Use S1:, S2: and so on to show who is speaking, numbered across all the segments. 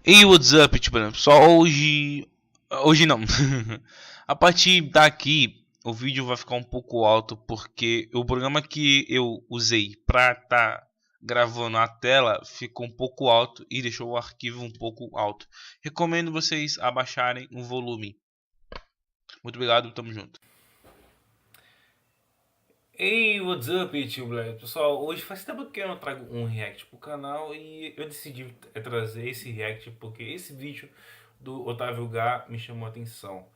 S1: E what's up, tipo, pessoal, hoje não. A partir daqui, o vídeo vai ficar um pouco alto porque o programa que eu usei pra tá gravando a tela ficou um pouco alto e deixou o arquivo um pouco alto. Recomendo vocês abaixarem o volume. Muito obrigado, tamo junto.
S2: Hey, what's up, YouTube Black? Pessoal, hoje faz tempo que eu não trago um react pro canal e eu decidi trazer esse react porque esse vídeo do Otávio Gá me chamou a atenção.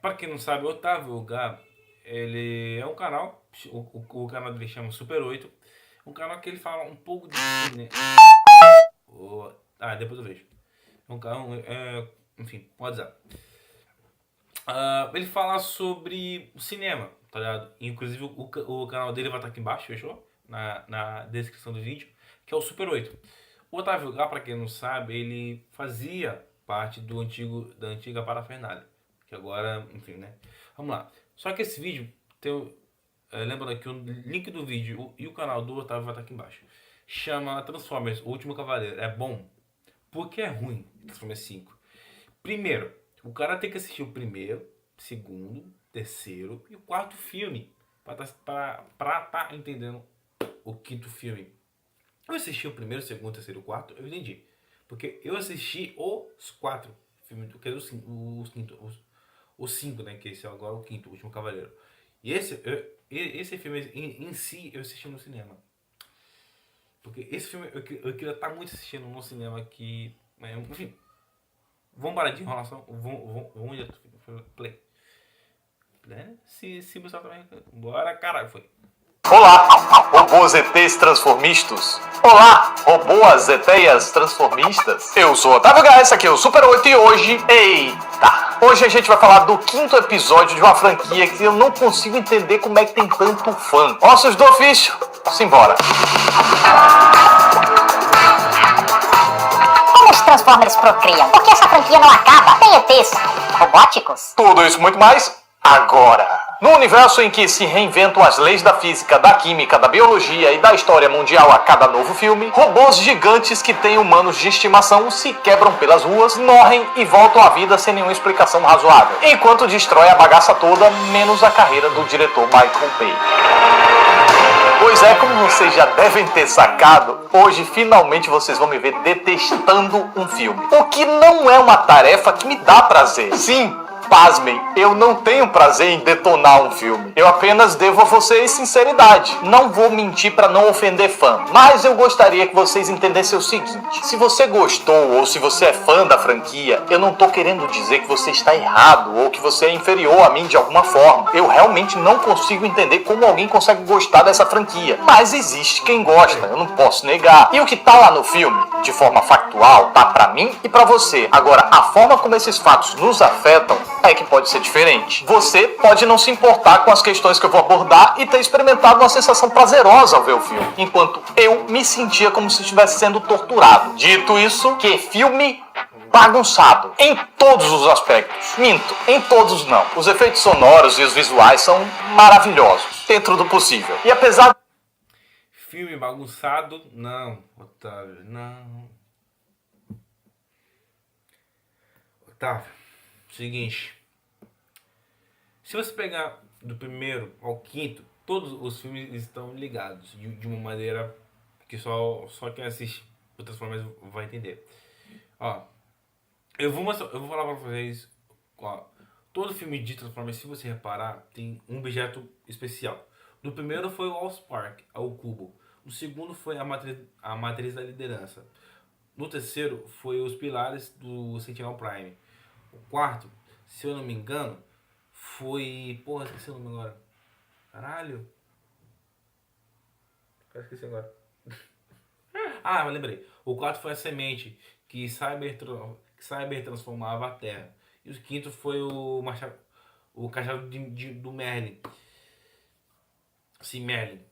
S2: Para quem não sabe, o Otávio Gá, ele é um canal, o canal dele chama Super 8, um canal que ele fala um pouco de cinema. Depois eu vejo. É um canal, enfim, pode usar. Ele fala sobre o cinema, tá ligado? Inclusive o canal dele vai estar aqui embaixo, fechou? Na descrição do vídeo, que é o Super 8. O Otávio Gá, pra quem não sabe, ele fazia parte da antiga Parafernália. Que agora, enfim, né? Vamos lá. Só que esse vídeo, lembrando que o link do vídeo e o canal do Otávio vai estar aqui embaixo. Chama Transformers, O Último Cavaleiro. É bom? Porque é ruim Transformers 5. Primeiro, o cara tem que assistir o primeiro, segundo, terceiro e o quarto filme pra tá entendendo o quinto filme. Eu assisti o primeiro, segundo, terceiro e o quarto, eu entendi. Porque eu assisti os quatro filmes, que é os cinco, né? Que esse é agora o quinto, o Último Cavaleiro. E esse filme em si eu assisti no cinema. Porque esse filme eu queria estar muito assistindo no cinema aqui. Enfim, vamos parar de enrolação. Vamos direto. Play. Se você também. Bora, caralho, foi.
S3: Olá, robôs ETs transformistas. Olá, robôs ETs transformistas. Eu sou o Otávio Gás, esse aqui é o Super 8 e hoje... Eita! Hoje a gente vai falar do quinto episódio de uma franquia que eu não consigo entender como é que tem tanto fã. Ossos do ofício, simbora.
S4: Como os Transformers procriam? Por que essa franquia não acaba? Tem ETs robóticos?
S3: Tudo isso e muito mais agora. No universo em que se reinventam as leis da física, da química, da biologia e da história mundial a cada novo filme, robôs gigantes que têm humanos de estimação se quebram pelas ruas, morrem e voltam à vida sem nenhuma explicação razoável, enquanto destrói a bagaça toda, menos a carreira do diretor Michael Bay. Pois é, como vocês já devem ter sacado, hoje finalmente vocês vão me ver detestando um filme. O que não é uma tarefa que me dá prazer. Sim, pasmem, eu não tenho prazer em detonar um filme. Eu apenas devo a vocês sinceridade. Não vou mentir para não ofender fã, mas eu gostaria que vocês entendessem o seguinte. Se você gostou ou se você é fã da franquia, eu não tô querendo dizer que você está errado ou que você é inferior a mim de alguma forma. Eu realmente não consigo entender como alguém consegue gostar dessa franquia. Mas existe quem gosta, eu não posso negar. E o que tá lá no filme, de forma factual, tá pra mim e pra você. Agora, a forma como esses fatos nos afetam é que pode ser diferente. Você pode não se importar com as questões que eu vou abordar e ter experimentado uma sensação prazerosa ao ver o filme, enquanto eu me sentia como se estivesse sendo torturado. Dito isso, que filme bagunçado em todos os aspectos. Minto, em todos não. Os efeitos sonoros e os visuais são maravilhosos, dentro do possível. E apesar...
S2: Filme bagunçado? Não, Otávio, não. Otávio, seguinte. Se você pegar do primeiro ao quinto, todos os filmes estão ligados de uma maneira que só quem assiste o Transformers vai entender. Ó, eu vou falar pra vocês. Ó, todo filme de Transformers, se você reparar, tem um objeto especial. No primeiro foi o Allspark, o cubo. No segundo foi a matriz da liderança. No terceiro foi os pilares do Sentinel Prime. O quarto, se eu não me engano, foi... Porra, esqueci o nome agora. Caralho. Esqueci agora. Mas lembrei. O quarto foi a semente que Cyber transformava a Terra. E o quinto foi o cajado do Merlin. Sim, Merlin.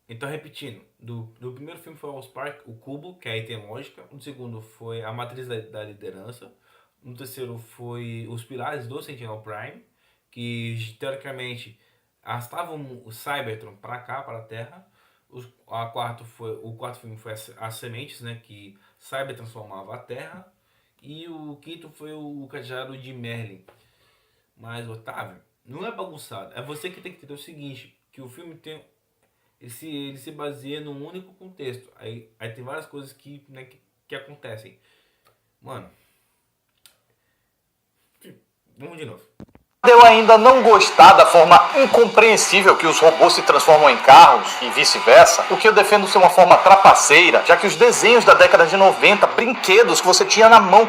S2: Então, repetindo. Do primeiro filme foi o Allspark, o cubo, que aí tem lógica. No segundo foi a matriz da liderança. No terceiro foi os pilares do Sentinel Prime, que teoricamente arrastavam o Cybertron para cá, para a Terra. O quarto filme foi as sementes, né, que Cyber transformava a Terra. E o quinto foi o Cajado de Merlin. Mas, Otávio, não é bagunçado. É você que tem que entender o seguinte, que o filme tem... Ele se baseia num único contexto. Aí tem várias coisas que, né, que acontecem. Mano. Vamos de novo.
S3: Eu ainda não gostar da forma incompreensível que os robôs se transformam em carros e vice-versa, o que eu defendo ser uma forma trapaceira, já que os desenhos da década de 90, brinquedos que você tinha na mão,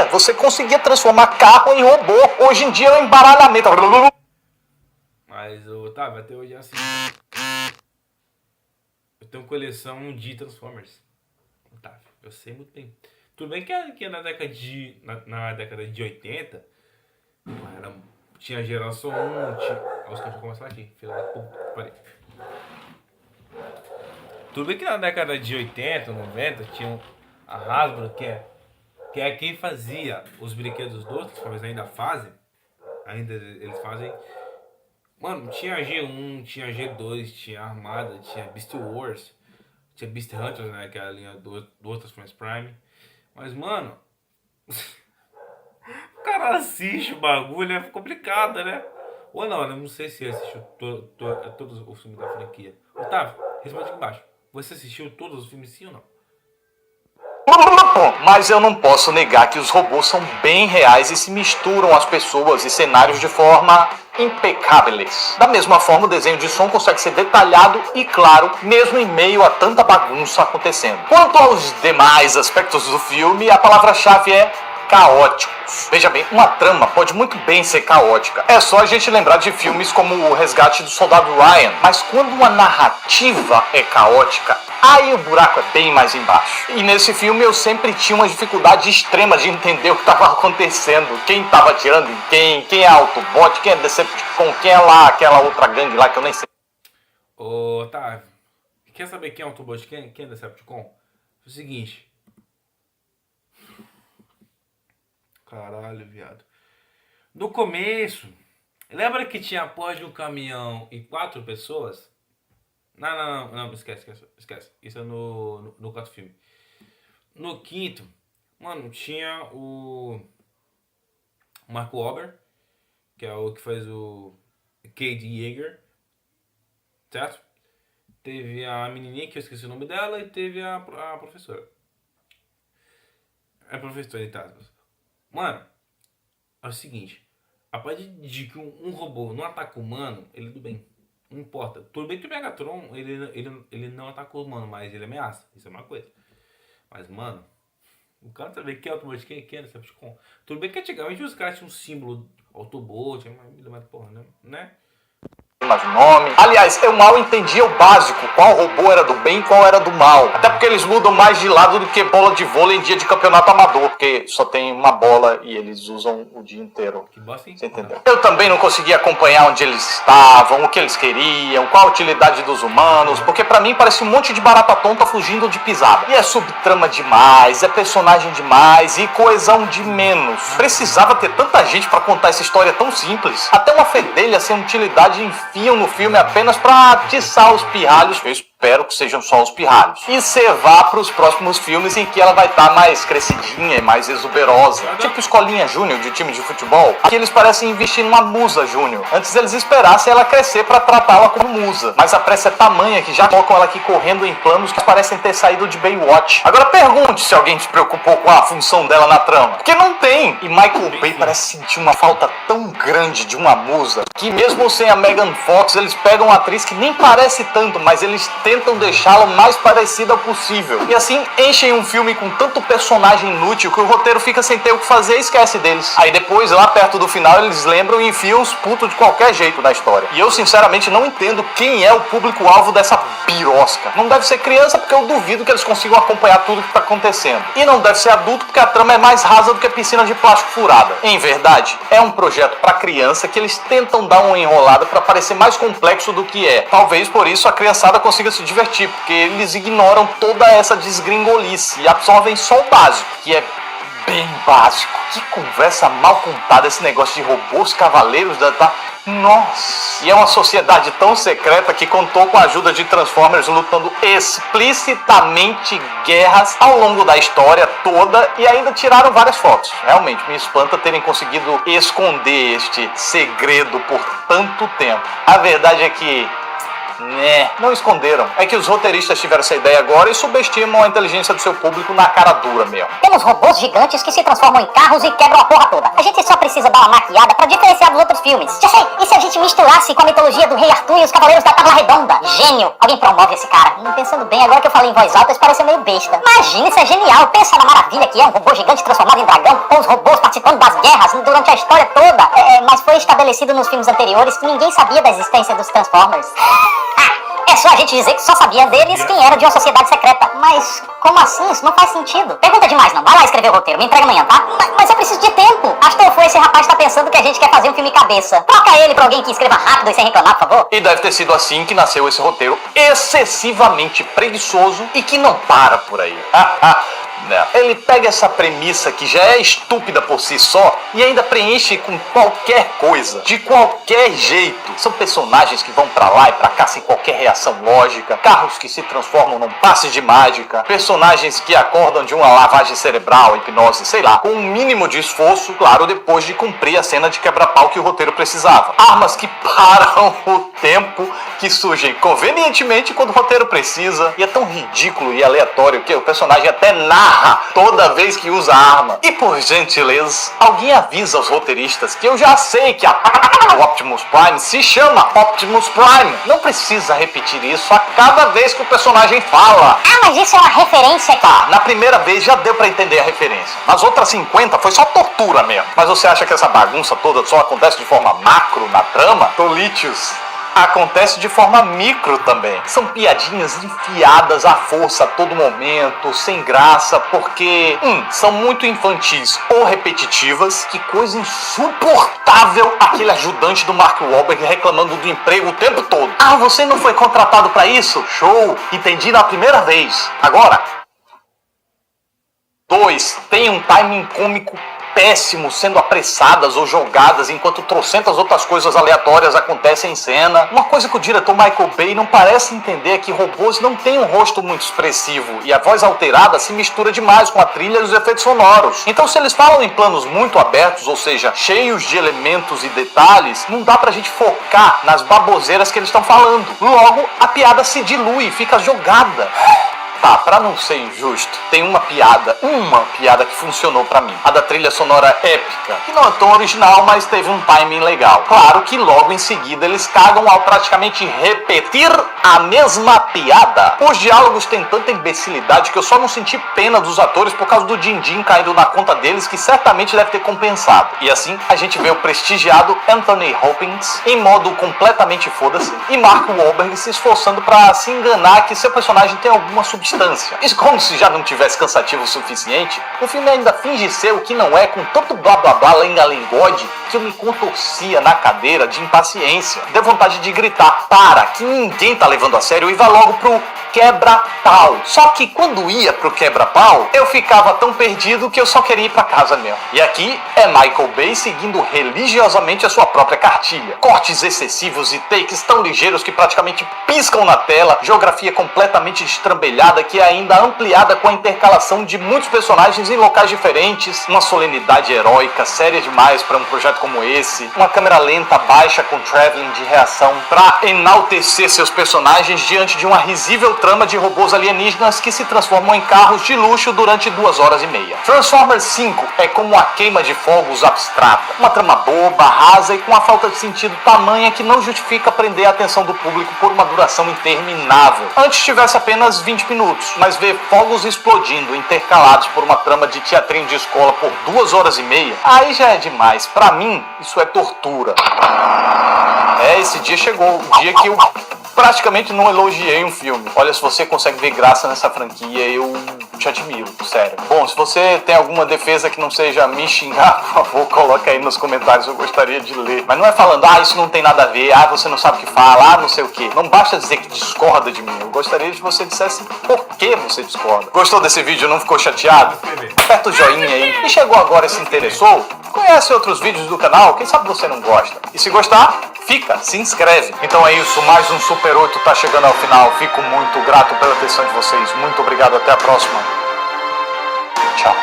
S3: você conseguia transformar carro em robô. Hoje em dia é um embaralhamento.
S2: Mas, Otávio, até hoje é assim. Eu tenho coleção de Transformers. Otávio, eu sei muito bem. Tudo bem que na década de 80, tinha geração 1, os que começam aqui, filha da puta, parei. Tudo bem que na década de 80, 90, tinha a Hasbro, que é quem fazia os brinquedos dos Transformers, ainda eles fazem. Mano, tinha G1, tinha G2, tinha Armada, tinha Beast Wars, tinha Beast Hunters, né, que é a linha do Transformers Prime. Mas, mano, o cara assiste o bagulho, é complicado, né? Ou não, eu não sei se assistiu todos os filmes da franquia. Otávio, responde aqui embaixo. Você assistiu todos os filmes, sim ou não?
S3: Mas eu não posso negar que os robôs são bem reais e se misturam às pessoas e cenários de forma impecáveis. Da mesma forma, o desenho de som consegue ser detalhado e claro, mesmo em meio a tanta bagunça acontecendo. Quanto aos demais aspectos do filme, a palavra-chave é caóticos. Veja bem, uma trama pode muito bem ser caótica. É só a gente lembrar de filmes como O Resgate do Soldado Ryan. Mas quando uma narrativa é caótica, aí o buraco é bem mais embaixo. E nesse filme eu sempre tinha uma dificuldade extrema de entender o que estava acontecendo. Quem estava atirando em quem é Autobot, quem é Decepticon, quem é lá, aquela outra gangue lá que eu nem sei.
S2: Ô, Otávio, quer saber quem é Autobot, quem é Decepticon? É o seguinte. Caralho, viado. No começo, lembra que tinha a porra de um caminhão e 4 pessoas? Não, esquece. Isso é no quarto filme. No quinto, mano, tinha o Mark Wahlberg, que é o que faz o Cade Yeager, certo? Teve a menininha, que eu esqueci o nome dela, e teve a professora. É professora, entre aspas. Mano, é o seguinte, a partir de que um robô não ataca o humano, ele é do bem. Não importa. Tudo bem que o Megatron, ele não ataca o humano, mas ele ameaça. Isso é uma coisa. Mas, mano, o cara sabe quem é Autobot, quem é Decepticon. Tudo bem que antigamente os caras tinham um símbolo Autobot, mas porra, né?
S3: Mas o nome. Aliás, eu mal entendia o básico, qual robô era do bem e qual era do mal. Até porque eles mudam mais de lado do que bola de vôlei em dia de campeonato amador, porque só tem uma bola e eles usam o dia inteiro.
S2: Que bosta, hein?
S3: Você entendeu? Eu também não conseguia acompanhar onde eles estavam, o que eles queriam, qual a utilidade dos humanos, porque pra mim parece um monte de barata tonta fugindo de pisada. E é subtrama demais, é personagem demais e coesão de menos. Precisava ter tanta gente pra contar essa história tão simples. Até uma fedelha sem utilidade enfiam no filme apenas pra atiçar os pirralhos. Eu espero que sejam só os pirralhos. E cevar pros próximos filmes em que ela vai estar mais crescidinha e mais exuberosa. Tipo Escolinha Júnior de time de futebol. Aqui eles parecem investir numa musa júnior. Antes eles esperassem ela crescer pra tratá-la como musa. Mas a pressa é tamanha que já colocam ela aqui correndo em planos que parecem ter saído de Baywatch. Agora pergunte se alguém se preocupou com a função dela na trama. Porque não tem. E Michael Bay parece sentir uma falta tão grande de uma musa que mesmo sem a Megan Fox, eles pegam uma atriz que nem parece tanto, mas eles tentam deixá-la o mais parecida possível. E assim enchem um filme com tanto personagem inútil que o roteiro fica sem ter o que fazer e esquece deles. Aí depois, lá perto do final, eles lembram e enfiam os putos de qualquer jeito da história. E eu sinceramente não entendo quem é o público-alvo dessa pirosca. Não deve ser criança porque eu duvido que eles consigam acompanhar tudo que tá acontecendo. E não deve ser adulto porque a trama é mais rasa do que a piscina de plástico furada. Em verdade, é um projeto pra criança que eles tentam dar uma enrolada pra parecer mais complexo do que é. Talvez por isso a criançada consiga se divertir, porque eles ignoram toda essa desgringolice e absorvem só o básico, que é bem básico. Que conversa mal contada esse negócio de robôs cavaleiros da... Nossa! E é uma sociedade tão secreta que contou com a ajuda de Transformers lutando explicitamente guerras ao longo da história toda e ainda tiraram várias fotos. Realmente, me espanta terem conseguido esconder este segredo por tanto tempo. A verdade é que... não esconderam. É que os roteiristas tiveram essa ideia agora e subestimam a inteligência do seu público na cara dura mesmo.
S4: Temos robôs gigantes que se transformam em carros e quebram a porra toda. A gente só precisa dar uma maquiada pra diferenciar dos outros filmes. Já sei, e se a gente misturasse com a mitologia do Rei Arthur e os Cavaleiros da Tábua Redonda? Gênio! Alguém promove esse cara. Pensando bem, agora que eu falei em voz alta, isso pareceu meio besta. Imagina, isso é genial. Pensa na maravilha que é um robô gigante transformado em dragão, com os robôs participando das guerras durante a história toda. Mas foi estabelecido nos filmes anteriores que ninguém sabia da existência dos Transformers. É só a gente dizer que só sabia deles quem era de uma sociedade secreta. Mas como assim? Isso não faz sentido. Pergunta demais não. Vai lá escrever o roteiro. Me entrega amanhã, tá? Mas eu preciso de tempo. Astolfo, esse rapaz tá pensando que a gente quer fazer um filme cabeça. Troca ele pra alguém que escreva rápido e sem reclamar, por favor.
S3: E deve ter sido assim que nasceu esse roteiro excessivamente preguiçoso e que não para por aí. Ele pega essa premissa que já é estúpida por si só e ainda preenche com qualquer coisa, de qualquer jeito. São personagens que vão pra lá e pra cá sem qualquer reação lógica, carros que se transformam num passe de mágica, personagens que acordam de uma lavagem cerebral, hipnose, sei lá, com um mínimo de esforço, claro, depois de cumprir a cena de quebra-pau que o roteiro precisava. Armas que param o tempo, que surgem convenientemente quando o roteiro precisa, e é tão ridículo e aleatório que o personagem até narra toda vez que usa arma. E por gentileza, alguém avisa aos roteiristas que eu já sei que o Optimus Prime se chama Optimus Prime. Não precisa repetir isso a cada vez que o personagem fala.
S4: Mas isso é uma referência aqui.
S3: Tá, na primeira vez já deu pra entender a referência. Nas outras 50 foi só tortura mesmo. Mas você acha que essa bagunça toda só acontece de forma macro na trama? Tolitius. Acontece de forma micro também. São piadinhas enfiadas à força a todo momento, sem graça, porque são muito infantis ou repetitivas. Que coisa insuportável aquele ajudante do Mark Wahlberg reclamando do emprego o tempo todo. Você não foi contratado pra isso? Show! Entendi na primeira vez. Agora, 2. Tem um timing cômico péssimo, sendo apressadas ou jogadas enquanto trocentas outras coisas aleatórias acontecem em cena. Uma coisa que o diretor Michael Bay não parece entender é que robôs não têm um rosto muito expressivo e a voz alterada se mistura demais com a trilha e os efeitos sonoros. Então se eles falam em planos muito abertos, ou seja, cheios de elementos e detalhes, não dá pra gente focar nas baboseiras que eles estão falando. Logo, a piada se dilui e fica jogada. Tá, pra não ser injusto, tem uma piada que funcionou pra mim. A da trilha sonora épica, que não é tão original, mas teve um timing legal. Claro que logo em seguida eles cagam ao praticamente repetir a mesma piada. Os diálogos têm tanta imbecilidade que eu só não senti pena dos atores por causa do din-din caindo na conta deles, que certamente deve ter compensado. E assim, a gente vê o prestigiado Anthony Hopkins em modo completamente foda-se e Mark Wahlberg se esforçando pra se enganar que seu personagem tem alguma substância. Isso como se já não tivesse cansativo o suficiente, o filme ainda finge ser o que não é, com tanto blá blá blá lenga-lengode que eu me contorcia na cadeira de impaciência. Deu vontade de gritar, para, que ninguém tá levando a sério, e vá logo pro quebra-pau. Só que quando ia pro quebra-pau, eu ficava tão perdido que eu só queria ir pra casa mesmo. E aqui é Michael Bay seguindo religiosamente a sua própria cartilha. Cortes excessivos e takes tão ligeiros que praticamente piscam na tela, geografia completamente destrambelhada que é ainda ampliada com a intercalação de muitos personagens em locais diferentes, uma solenidade heróica séria demais para um projeto como esse, uma câmera lenta baixa com traveling de reação para enaltecer seus personagens diante de uma risível trama de robôs alienígenas que se transformam em carros de luxo durante 2 horas e meia. Transformers 5 é como uma queima de fogos abstrata, uma trama boba, rasa e com uma falta de sentido tamanha que não justifica prender a atenção do público por uma duração interminável. Antes tivesse apenas 20 minutos, mas ver fogos explodindo intercalados por uma trama de teatrinho de escola por 2 horas e meia, aí já é demais. Pra mim, isso é tortura. Esse dia chegou, o dia que eu praticamente não elogiei um filme. Olha, se você consegue ver graça nessa franquia, eu Te admiro, sério. Bom, se você tem alguma defesa que não seja me xingar, por favor, coloca aí nos comentários, eu gostaria de ler. Mas não é falando, isso não tem nada a ver, você não sabe o que fala, não sei o que. Não basta dizer que discorda de mim, eu gostaria que você dissesse por que você discorda. Gostou desse vídeo, não ficou chateado? Aperta o joinha aí. E chegou agora e se interessou? Conhece outros vídeos do canal? Quem sabe você não gosta? E se gostar, se inscreve. Então é isso, mais um Super 8 tá chegando ao final. Fico muito grato pela atenção de vocês. Muito obrigado, até a próxima. Tchau.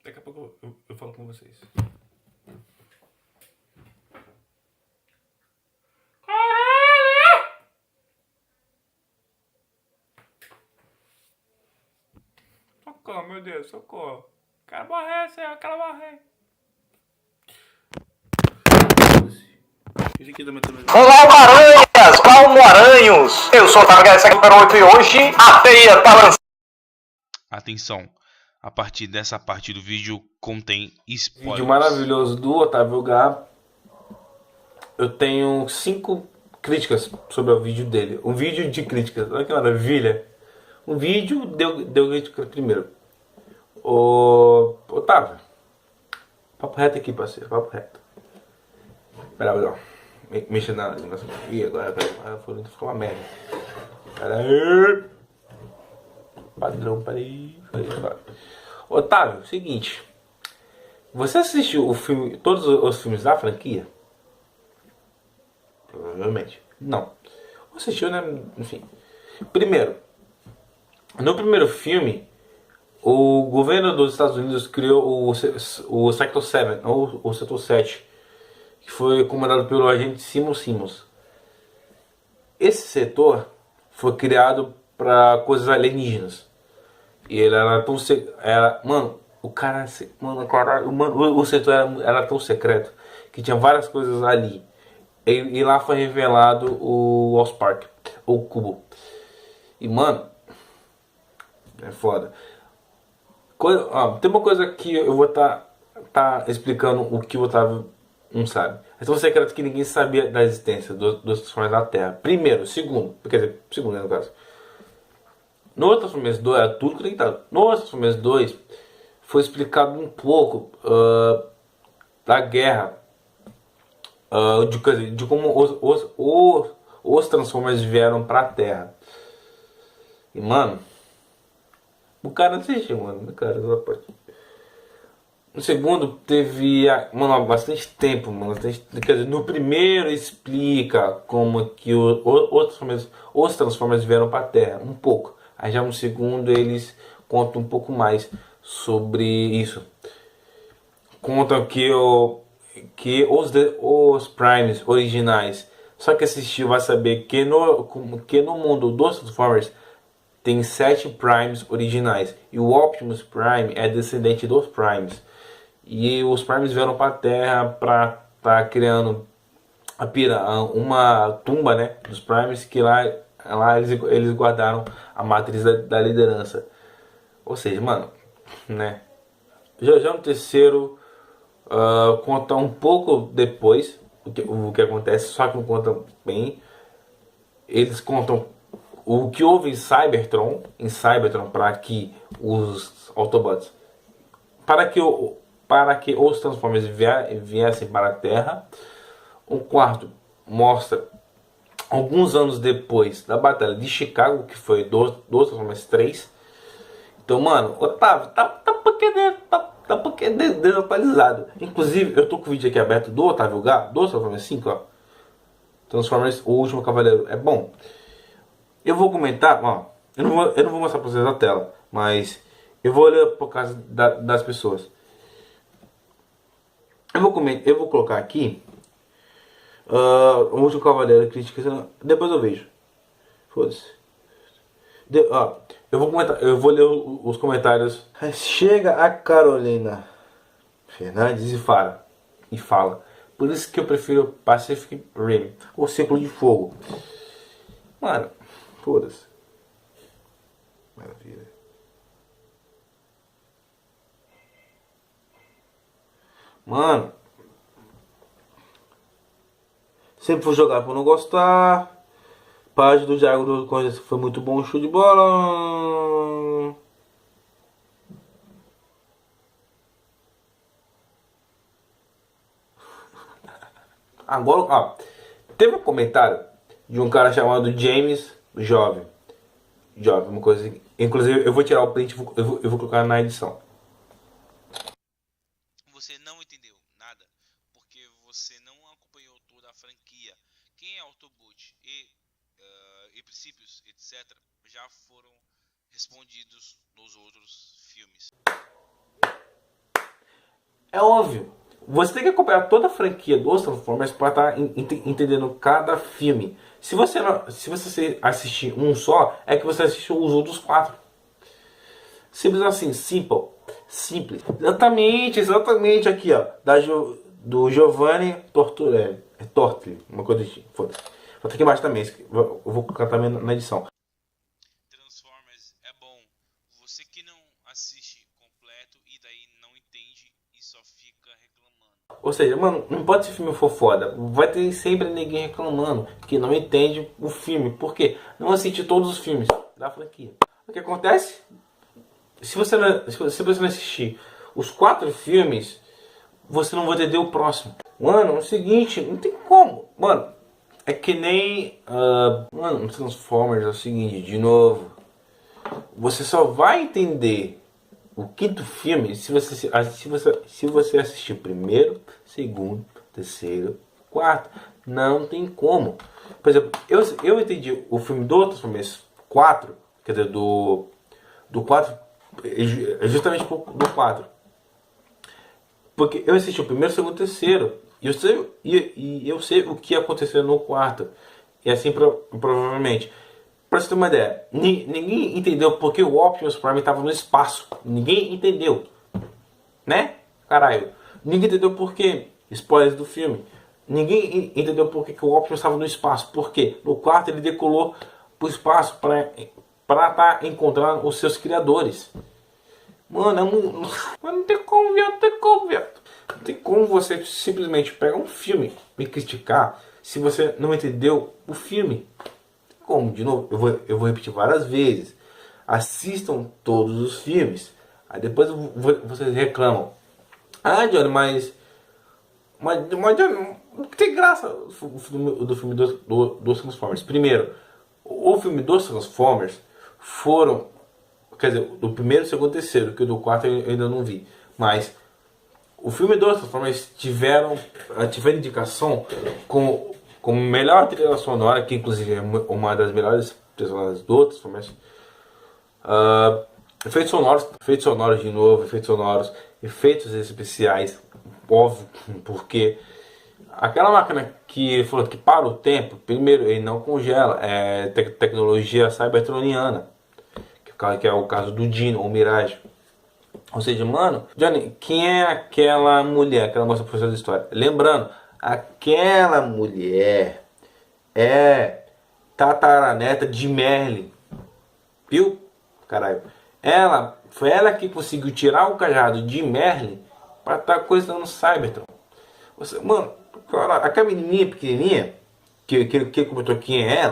S2: Daqui a pouco eu falo com vocês. Socorro, meu Deus, socorro. Quero morrer, Senhor, quero morrer.
S3: Olá, Aranhas! Calmo, Aranhos! Eu sou o Otávio Garcia, Super 8, e hoje a teia tá lançando.
S1: Atenção, a partir dessa parte do vídeo contém spoilers.
S2: Vídeo maravilhoso do Otávio Gá. Eu tenho 5 críticas sobre o vídeo dele. Um vídeo de críticas, olha que maravilha. Um vídeo deu crítica primeiro. Otávio, papo reto aqui, parceiro, papo reto. Pera aí, mexa na língua. Ih, agora foi uma merda. Pera aí. Padrão, peraí. Otávio, seguinte. Você assistiu o filme, todos os filmes da franquia? Provavelmente. Não. Assistiu, né? Enfim. Primeiro, no primeiro filme, o governo dos Estados Unidos criou o Sector 7, ou o Setor 7, que foi comandado pelo agente Simmons. Esse setor foi criado para coisas alienígenas. E ele era tão o setor era tão secreto que tinha várias coisas ali. E lá foi revelado o Allspark, o cubo. E mano, é foda. Tem uma coisa que eu vou tá explicando o que o Otávio não sabe. É tão secreto que ninguém sabia da existência dos Transformers da Terra. Primeiro, segundo, no caso. No Transformers 2 era tudo conectado. No Transformers 2 foi explicado um pouco da guerra, de como os Transformers vieram pra Terra. E mano, o cara assistiu, mano, cara, essa parte. No segundo teve, bastante tempo, quer dizer, no primeiro explica como que os Transformers vieram pra Terra, um pouco. Aí já no segundo eles contam um pouco mais sobre isso. Contam que os Primes originais, só que assistiu vai saber que no mundo dos Transformers tem 7 Primes originais. E o Optimus Prime é descendente dos Primes. E os Primes vieram para a Terra para estar criando uma tumba, né, dos Primes, que lá eles guardaram a matriz da liderança. Ou seja, mano, né? Já no terceiro conta um pouco depois o que acontece, só que não conta bem. Eles contam o que houve em Cybertron para que os Autobots, para que os Transformers viessem para a Terra. Um quarto mostra alguns anos depois da Batalha de Chicago, que foi do Transformers 3. Então, mano, Otávio, tá um pouquinho desatualizado. Inclusive, eu tô com o vídeo aqui aberto do Otávio Gá, do Transformers 5, ó. Transformers, o Último Cavaleiro, é bom. Eu vou comentar, ó, eu não vou mostrar pra vocês a tela, mas eu vou ler por causa das pessoas. Eu vou colocar aqui o Último Cavaleiro, críticas, depois eu vejo. Foda-se. Eu vou comentar, eu vou ler os comentários. Chega a Carolina Fernandes e fala. Por isso que eu prefiro Pacific Rim, o Círculo de Fogo. Mano, foda-se. Maravilha. Mano, sempre vou jogar por não gostar. Página do Thiago do Corinthians foi muito bom, show de bola. Agora, ó, teve um comentário de um cara chamado James Jovem, uma coisa assim. Inclusive eu vou tirar o print, eu vou colocar na edição.
S1: Você não entendeu nada porque você não acompanhou toda a franquia. Quem é Autobot e princípios, etc., já foram respondidos nos outros filmes.
S2: É óbvio, você tem que acompanhar toda a franquia dos Transformers para estar entendendo cada filme. Se você assistir um só, é que você assistiu os outros 4. Simples assim, simples. Exatamente aqui, ó, do Giovanni Tortorelli. Tortelli, uma coisa assim, foda-se. Vou aqui embaixo também, eu vou colocar também na edição.
S1: Transformers é bom. Você que não assiste completo e daí não entende e só fica reclamando.
S2: Ou seja, mano, não pode se o filme for foda, vai ter sempre ninguém reclamando que não entende o filme. Por quê? Não assiste todos os filmes da franquia. O que acontece? Se você não assistir os 4 filmes, você não vai entender o próximo. Mano, é o seguinte, não tem como. Mano, é que nem... mano, Transformers é o seguinte, de novo. Você só vai entender o 5º filme se você assistir o 1º, 2º, 3º, 4º. Não tem como. Por exemplo, eu entendi o filme do Transformers 4, quer dizer, do 4, justamente do 4. Porque eu assisti o 1º, 2º, 3º. E eu sei o que aconteceu no 4º. E assim provavelmente. Pra você ter uma ideia, ninguém entendeu porque o Optimus Prime estava no espaço. Ninguém entendeu. Né? Caralho. Ninguém entendeu porque. Spoilers do filme. Ninguém entendeu porque que o Optimus estava no espaço. Por quê? No 4 ele decolou pro espaço para estar encontrando os seus criadores. Mano, não tem como ver, não tem como você simplesmente pegar um filme e criticar se você não entendeu o filme. Como? De novo, eu vou repetir várias vezes. Assistam todos os filmes. Aí depois vocês reclamam. Ah, Johnny, mas Johnny, não tem graça do filme dos Transformers. Primeiro, o filme dos Transformers foram... Quer dizer, do 1º, 2º, 3º, que o do 4 eu ainda não vi. Mas o filme dos Transformers tiveram indicação como melhor trilha sonora, que inclusive é uma das melhores trilhas sonoras do Transformers. Efeitos sonoros de novo, efeitos especiais, óbvio, porque aquela máquina que ele falou que para o tempo, primeiro, ele não congela, é tecnologia cybertroniana, que é o caso do Dino ou Mirage. Ou seja, mano, Johnny, quem é aquela mulher, aquela moça professora de história? Lembrando, aquela mulher é tataraneta de Merlin. Viu? Caralho. Foi ela que conseguiu tirar o cajado de Merlin para estar coisando Cybertron. Mano, aquela menininha pequenininha, que comentou quem é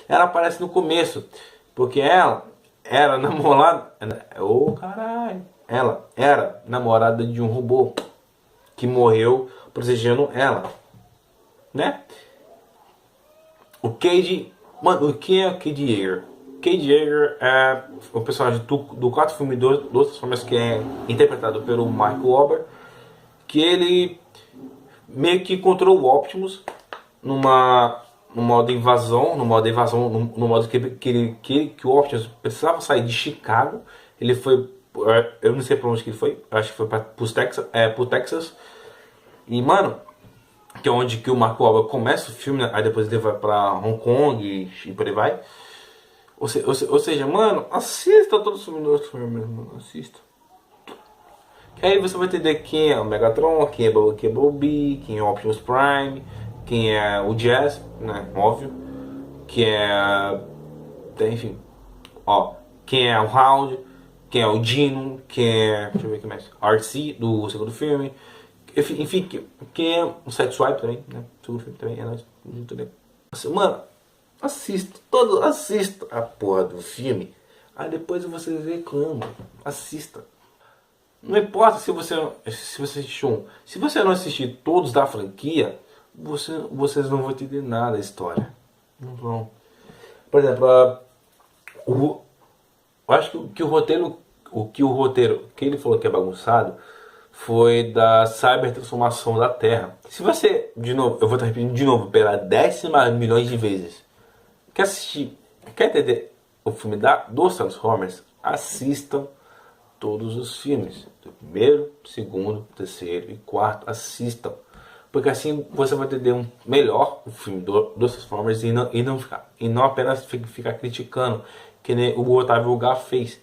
S2: ela aparece no começo. Porque ela era namorada... caralho. Ela era namorada de um robô que morreu protegendo ela, né? O Cade... Mano, o que é o Cade Yeager? Cade Yeager é o personagem do 4 filme dos Transformers, que é interpretado pelo Mark Wahlberg, que ele meio que encontrou o Optimus no modo invasão, no modo que o Optimus precisava sair de Chicago. Ele foi, eu não sei pra onde que ele foi, acho que foi pro Texas. E mano, que é onde que o Mark Wahlberg começa o filme, né? Aí depois ele vai pra Hong Kong e por aí vai. Ou seja, mano, assista todos os filmes do Transformers, mano, assista. Que aí você vai entender quem é o Megatron, quem é Bumblebee, quem é o Optimus Prime, quem é o Jazz, né, óbvio, quem é... enfim, ó, quem é o Hound, quem é o Dino, quem é... deixa eu ver o que mais, RC, do segundo filme, Enfim, que é um site swipe também, né? Segundo filme também, é nóis. Mano, assista a porra do filme. Aí depois vocês reclamam. Assista. Não importa se você assistiu um. Se você não assistir todos da franquia, vocês não vão entender nada da história. Não vão. Por exemplo, eu acho que o roteiro que ele falou que é bagunçado foi da cybertransformação da Terra. Se você, de novo, eu vou estar repetindo de novo pela 10ª milhões de vezes, quer entender o filme dos Transformers, assistam todos os filmes. Do primeiro, segundo, terceiro e quarto, assistam. Porque assim você vai entender melhor o filme dos Transformers e não apenas ficar criticando, que nem o Otávio Gá fez.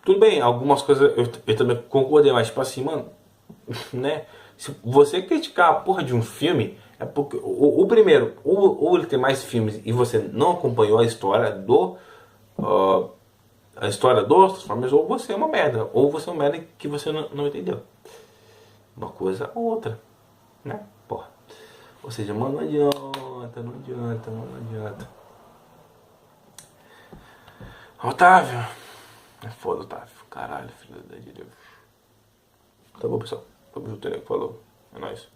S2: Tudo bem, algumas coisas eu também concordei, mas tipo assim, mano, né? Se você criticar a porra de um filme, é porque o primeiro, ou ele tem mais filmes e você não acompanhou a história dos Transformers, ou você é uma merda, que você não entendeu. Uma coisa ou outra, né? Porra. Ou seja, mano, não adianta. Otávio. É foda, Otávio. Caralho, filho da Deus. Tá bom, pessoal. Tamo junto, né? Falou. É nóis.